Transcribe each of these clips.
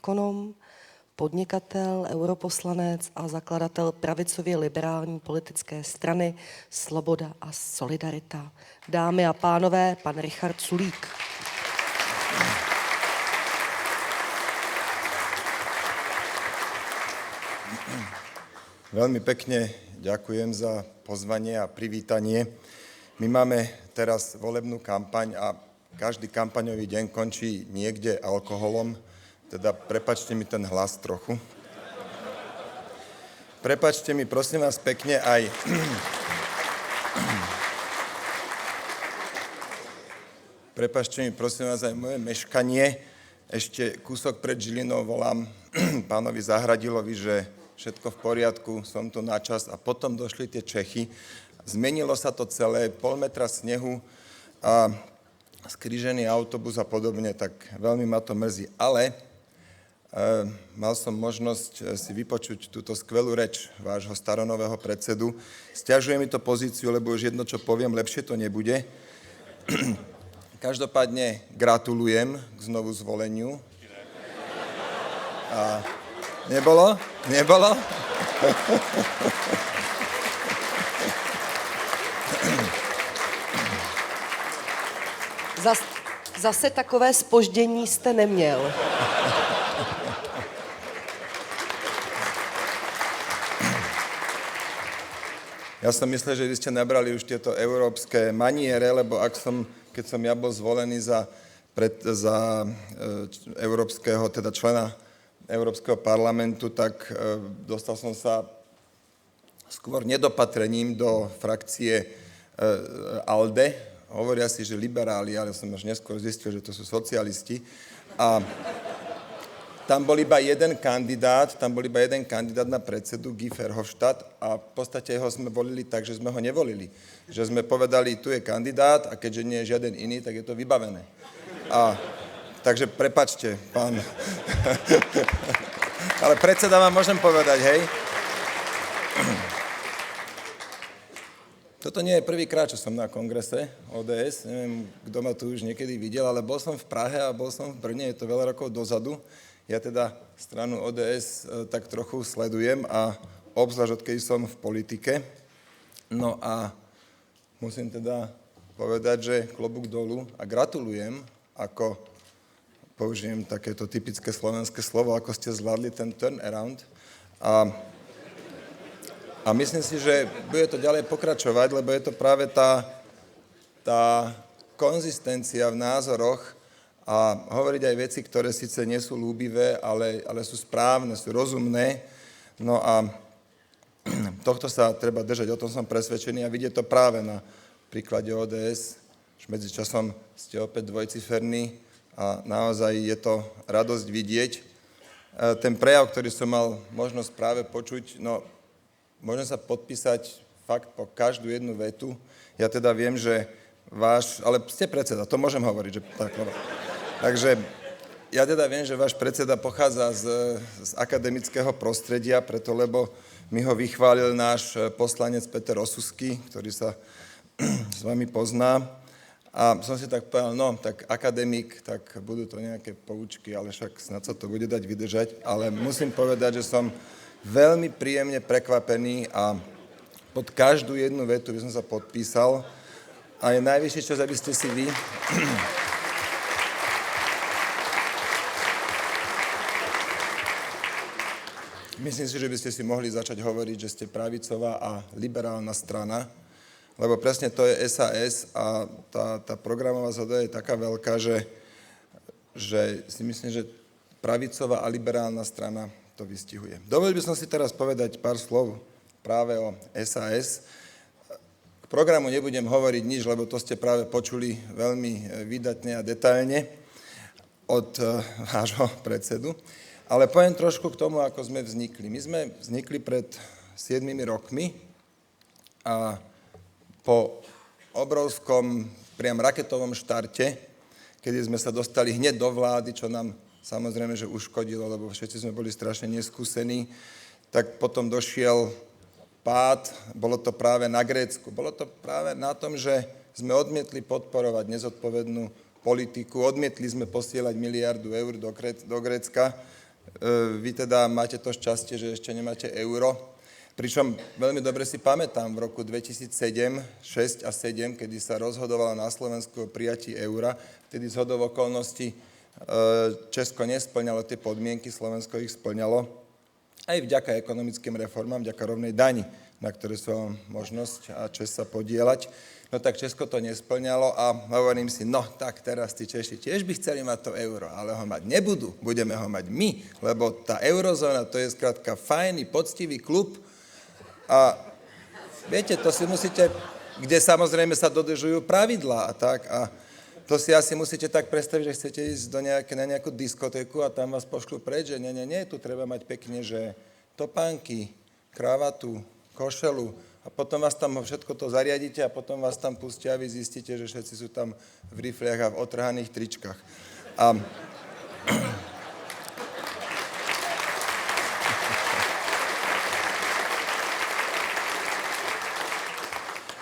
ekonom, podnikatel, europoslanec a zakladatel pravicově liberální politické strany Sloboda a solidarita. Dámy a pánové, pan Richard Sulík. Veľmi pekne ďakujem za pozvanie a privítanie. My máme teraz volebnú kampaň a každý kampaňový deň končí niekde alkoholom, teda prepáčte mi ten hlas trochu. Prepáčte mi, prosím vás pekne, aj moje meškanie. Ešte kúsok pred Žilinou volám pánovi Zahradilovi, že všetko v poriadku, som tu na čas a potom došli tie Čechy. Zmenilo sa to celé, pol metra snehu a skrížený autobus a podobne, tak veľmi ma to mrzí. Ale mal som možnosť si vypočuť túto skvelú reč vášho staronového predsedu. Sťažuje mi to pozíciu, lebo už jedno, čo poviem, lepšie to nebude. Každopádne gratulujem k znovu zvoleniu. A nebolo? Nebolo? Zase takové zpoždění jste neměl. Ja som myslel, že vy ste nabrali už tieto európske maniere, lebo keď som ja bol zvolený za európskeho, teda člena Európskeho parlamentu, tak dostal som sa skôr nedopatrením do frakcie ALDE. Hovoria si, že liberáli, ale som až neskôr zistil, že to sú socialisti. A tam bol iba jeden kandidát na predsedu, Guy Verhofstadt, a v podstate ho sme volili tak, že sme ho nevolili. Že sme povedali, tu je kandidát a keďže nie je žiaden iný, tak je to vybavené. Takže prepáčte, pán. Ale predseda vám môžem povedať, hej? Toto nie je prvýkrát, čo som na kongrese ODS. Neviem, kto ma tu už niekedy videl, ale bol som v Prahe a bol som v Brne, je to veľa rokov dozadu. Ja teda stranu ODS tak trochu sledujem a obzvlášť odkedy som v politike. No a musím teda povedať, že klobúk dolu a gratulujem, ako použijem takéto typické slovenské slovo, ako ste zvládli ten turnaround. A myslím si, že bude to ďalej pokračovať, lebo je to práve tá konzistencia v názoroch a hovoriť aj veci, ktoré síce nie sú ľúbivé, ale sú správne, sú rozumné. No a tohto sa treba držať, o tom som presvedčený a vidieť to práve na príklade ODS. Medzičasom ste opäť dvojciferní a naozaj je to radosť vidieť. Ten prejav, ktorý som mal možnosť práve počuť, no môžem sa podpísať fakt po každú jednu vetu. Ja teda viem, že ale ste predseda, to môžem hovoriť, že tak. Takže ja teda viem, že váš predseda pochádza z akademického prostredia, preto lebo mi ho vychválil náš poslanec Peter Osusky, ktorý sa s vami pozná. A som si tak povedal, no, tak akademik, tak budú to nejaké poučky, ale však snad sa to bude dať vydržať. Ale musím povedať, že som veľmi príjemne prekvapený a pod každú jednu vetu by som sa podpísal. A je najvyšší čas, aby ste si vy... Myslím si, že by ste si mohli začať hovoriť, že ste pravicová a liberálna strana, lebo presne to je SAS a tá programová zhoda je taká veľká, že si myslím, že pravicová a liberálna strana to vystihuje. Dovolil by som si teraz povedať pár slov práve o SAS. K programu nebudem hovoriť nič, lebo to ste práve počuli veľmi výdatne a detailne od vášho predsedu. Ale poviem trošku k tomu, ako sme vznikli. My sme vznikli pred 7 rokmi a po obrovskom, priam raketovom štarte, kedy sme sa dostali hneď do vlády, čo nám samozrejme, že uškodilo, lebo všetci sme boli strašne neskúsení, tak potom došiel pád, bolo to práve na Grécku. Bolo to práve na tom, že sme odmietli podporovať nezodpovednú politiku, odmietli sme posielať miliardu eur do Grécka, Vy teda máte to šťastie, že ešte nemáte euro. Pričom veľmi dobre si pamätám v roku 2007, 6 a 7, kedy sa rozhodovalo na Slovensku o prijatí eura, vtedy zhodou okolností Česko nesplňalo tie podmienky, Slovensko ich splňalo. Aj vďaka ekonomickým reformám, vďaka rovnej dani, na ktoré sú možnosť a čest sa podieľať. No tak Česko to nesplňalo a hovorím si, no tak teraz tí Češi tiež by chceli mať to euro, ale ho mať nebudú, budeme ho mať my, lebo tá eurozóna to je skrátka fajný, poctivý klub a viete, to si musíte, kde samozrejme sa dodržujú pravidlá a tak a to si asi musíte tak predstaviť, že chcete ísť na nejakú diskotéku a tam vás pošľú preč, že nie, tu treba mať pekne, že topánky, kravatu, košelu a potom vás tam všetko to zariadíte a potom vás tam pustia a vy zistíte, že všetci sú tam v rifliach a v otrhaných tričkách.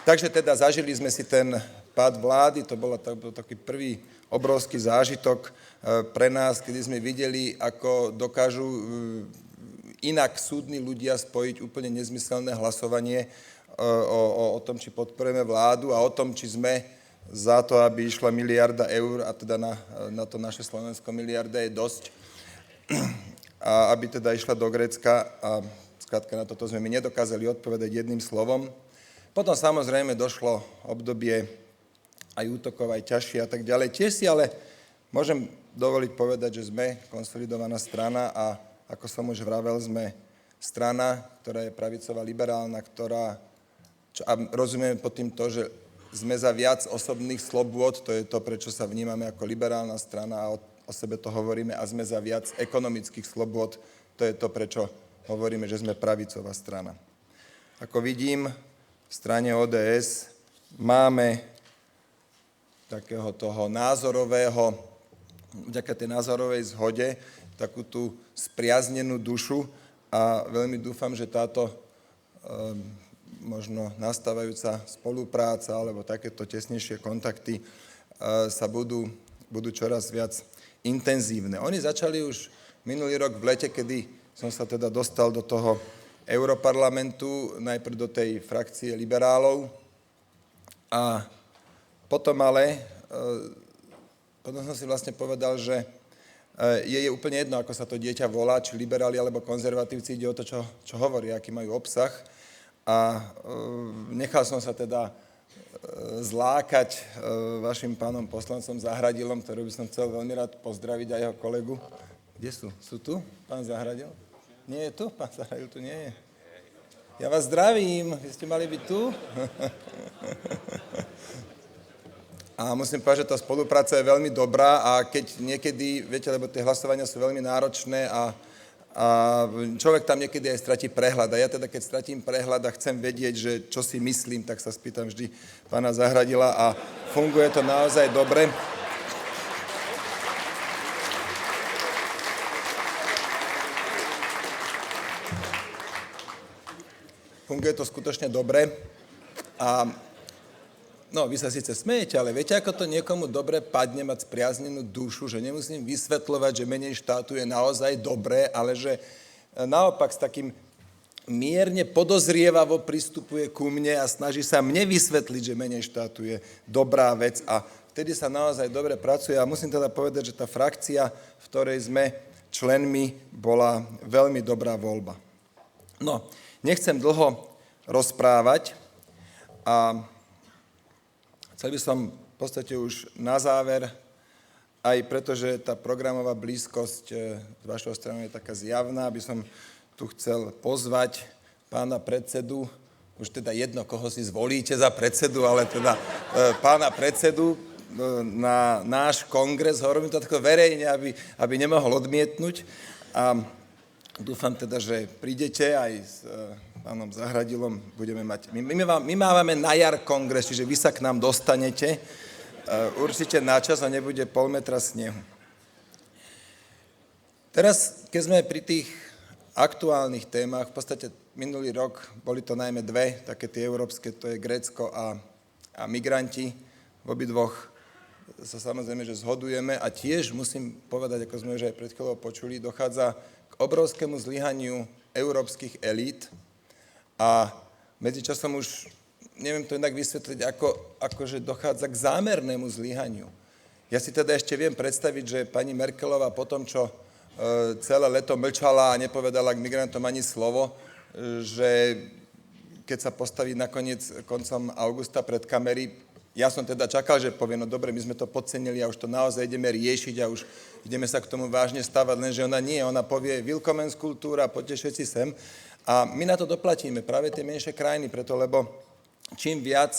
Takže teda zažili sme si ten pád vlády, to bol taký prvý obrovský zážitok pre nás, kedy sme videli, ako dokážu inak súdni ľudia spojiť úplne nezmyselné hlasovanie o tom, či podporujeme vládu a o tom, či sme za to, aby išla miliarda eur a teda na to naše Slovensko miliarda je dosť, a aby teda išla do Grécka a skrátka na toto sme my nedokázali odpovedať jedným slovom. Potom samozrejme došlo obdobie aj útokov, aj ťažšie a tak ďalej. Tiež si ale môžem dovoliť povedať, že sme konsolidovaná strana a ako som už vravel, sme strana, ktorá je pravicová, liberálna, a rozumieme pod tým to, že sme za viac osobných slobôd, to je to, prečo sa vnímame ako liberálna strana a o sebe to hovoríme, a sme za viac ekonomických slobôd, to je to, prečo hovoríme, že sme pravicová strana. Ako vidím, v strane ODS máme takého toho názorového, vďaka tej názorovej zhode, takú tú spriaznenú dušu a veľmi dúfam, že táto možno nastávajúca spolupráca alebo takéto tesnejšie kontakty sa budú čoraz viac intenzívne. Oni začali už minulý rok v lete, kedy som sa teda dostal do toho Europarlamentu, najprv do tej frakcie liberálov a potom potom som si vlastne povedal, že je úplne jedno, ako sa to dieťa volá, či liberáli alebo konzervatívci, ide o to, čo hovorí, aký majú obsah. A nechal som sa teda zlákať vašim pánom poslancom Zahradilom, ktorý by som chcel veľmi rád pozdraviť, a jeho kolegu. Kde sú? Sú tu? Pán Zahradil? Nie je tu? Pán Zahradil tu nie je. Ja vás zdravím, vy ste mali byť tu. A musím povedať, že tá spolupráca je veľmi dobrá a keď niekedy, viete, lebo tie hlasovania sú veľmi náročné a človek tam niekedy aj stratí prehľad. A ja teda, keď stratím prehľad a chcem vedieť, že čo si myslím, tak sa spýtam vždy pána Zahradila a funguje to naozaj dobre. Funguje to skutočne dobre a no, vy sa síce smejete, ale viete, ako to niekomu dobre padne mať spriaznenú dušu, že nemusím vysvetľovať, že menej štátu je naozaj dobré, ale že naopak s takým mierne podozrievavo pristupuje ku mne a snaží sa mne vysvetliť, že menej štátu je dobrá vec a vtedy sa naozaj dobre pracuje a musím teda povedať, že tá frakcia, v ktorej sme členmi, bola veľmi dobrá voľba. No, nechcem dlho rozprávať a chcel by som v podstate už na záver, aj pretože tá programová blízkosť z vašej strany je taká zjavná, aby som tu chcel pozvať pána predsedu, už teda jedno, koho si zvolíte za predsedu, ale teda pána predsedu na náš kongres, hovorím to tako verejne, aby nemohol odmietnúť. A dúfam teda, že prídete aj s pánom Zahradilom, budeme mať. My máme na jar kongres, čiže vy sa k nám dostanete určite na čas a nebude pol metra snehu. Teraz, keď sme pri tých aktuálnych témach, v podstate minulý rok boli to najmä dve, také tie európske, to je Grécko a migranti. V obidvoch sa samozrejme, že zhodujeme a tiež musím povedať, ako sme už aj pred chvíľou počuli, dochádza k obrovskému zlyhaniu európskych elít a medzičasom už neviem to inak vysvetliť, akože dochádza k zámernému zlyhaniu. Ja si teda ešte viem predstaviť, že pani Merkelová po tom, čo celé leto mlčala a nepovedala k migrantom ani slovo, že keď sa postaví nakoniec koncom augusta pred kamery, ja som teda čakal, že povie, no dobre, my sme to podcenili a už to naozaj ideme riešiť a už ideme sa k tomu vážne stavať, lenže ona nie, ona povie Willkommenskultúra, poďte všetci sem a my na to doplatíme, práve tie menšie krajiny, preto lebo čím viac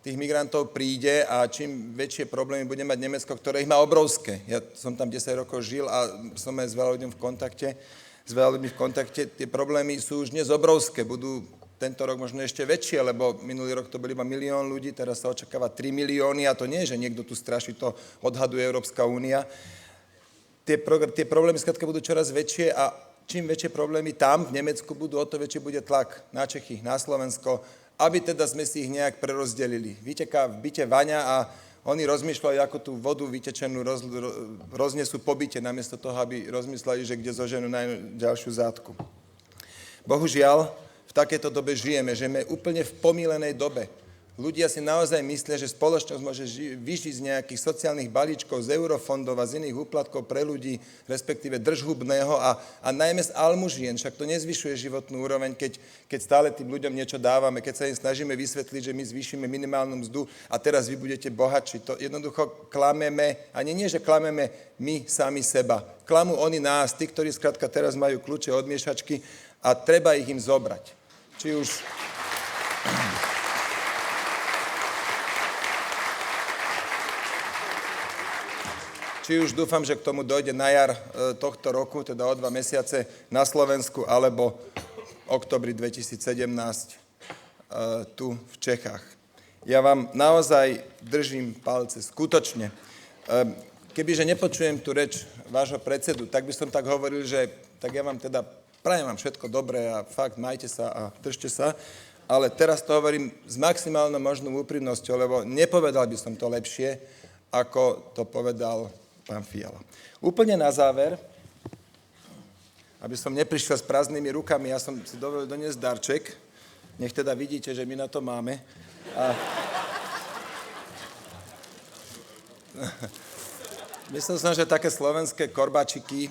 tých migrantov príde a čím väčšie problémy bude mať Nemecko, ktoré ich má obrovské. Ja som tam 10 rokov žil a som aj s veľa ľuďmi v kontakte, tie problémy sú už dnes obrovské, budú tento rok možno ešte väčšie, lebo minulý rok to bol iba 1 000 000 ľudí, teraz sa očakáva 3 milióny a to nie je, že niekto tu straší, to odhaduje Európska únia. Tie problémy skrátka budú čoraz väčšie a čím väčšie problémy tam v Nemecku budú, o to väčší bude tlak na Čechy, na Slovensko, aby teda sme si ich nejak prerozdelili. Vyteká v byte vaňa a oni rozmýšľajú, ako tú vodu vytečenú roznesú po byte, namiesto toho, aby rozmysleli, že kde zoženú najďalšiu zátku. Bohužiaľ, v takejto dobe žijeme úplne v pomílenej dobe. Ľudia si naozaj myslia, že spoločnosť môže vyžiť z nejakých sociálnych balíčkov, z eurofondov a z iných úplatkov pre ľudí, respektíve držhubného a najmä z almužien. Však to nezvyšuje životnú úroveň, keď stále tým ľuďom niečo dávame, keď sa im snažíme vysvetliť, že my zvýšime minimálnu mzdu a teraz vy budete bohatší. To jednoducho klameme, ani nie, že klameme my sami seba. Klamú oni nás, tí, ktorí skrátka teraz majú kľúče od miešačky a treba ich im zobrať. Či už dúfam, že k tomu dojde na jar tohto roku, teda o 2 mesiace na Slovensku, alebo v októbri 2017 tu v Čechách. Ja vám naozaj držím palce, skutočne. Kebyže nepočujem tú reč vášho predsedu, tak by som tak hovoril, že tak ja vám teda prajem vám všetko dobré a fakt majte sa a držte sa, ale teraz to hovorím s maximálnou možnou úprimnosťou, lebo nepovedal by som to lepšie, ako to povedal pán Fiala. Úplne na záver, aby som neprišiel s prázdnymi rukami, ja som si dovolil doniesť darček, nech teda vidíte, že my na to máme. Myslel som, že také slovenské korbačiky.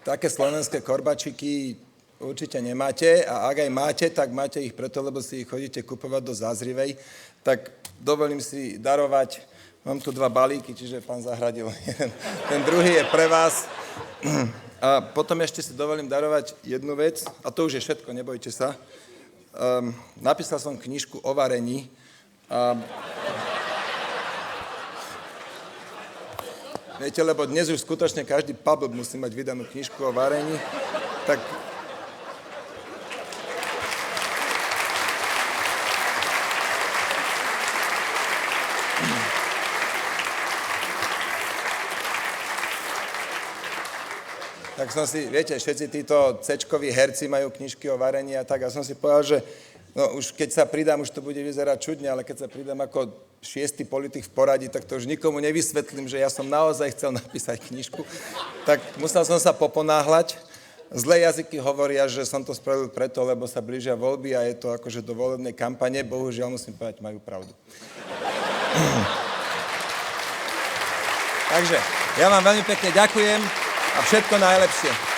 Také slovenské korbačiky určite nemáte a ak aj máte, tak máte ich preto, lebo si ich chodíte kupovať do Zázrivej. Tak dovolím si darovať, mám tu 2 balíky, čiže pán Zahradil, ten druhý je pre vás. A potom ešte si dovolím darovať jednu vec, a to už je všetko, nebojte sa. Napísal som knižku o varení. Viete, lebo dnes už skutočne každý pub musí mať vydanú knižku o varení, tak som si, viete, všetci títo C-čkoví herci majú knižky o varení a tak, a som si povedal, že no už keď sa pridám, už to bude vyzerať čudne, ale keď sa pridám ako 6. politik v poradí, tak to už nikomu nevysvetlím, že ja som naozaj chcel napísať knižku. Tak musel som sa poponáhľať. Zlé jazyky hovoria, že som to spravil preto, lebo sa blížia voľby a je to akože do volebnej kampane. Bohužiaľ, musím povedať, majú pravdu. Takže ja vám veľmi pekne ďakujem a všetko najlepšie.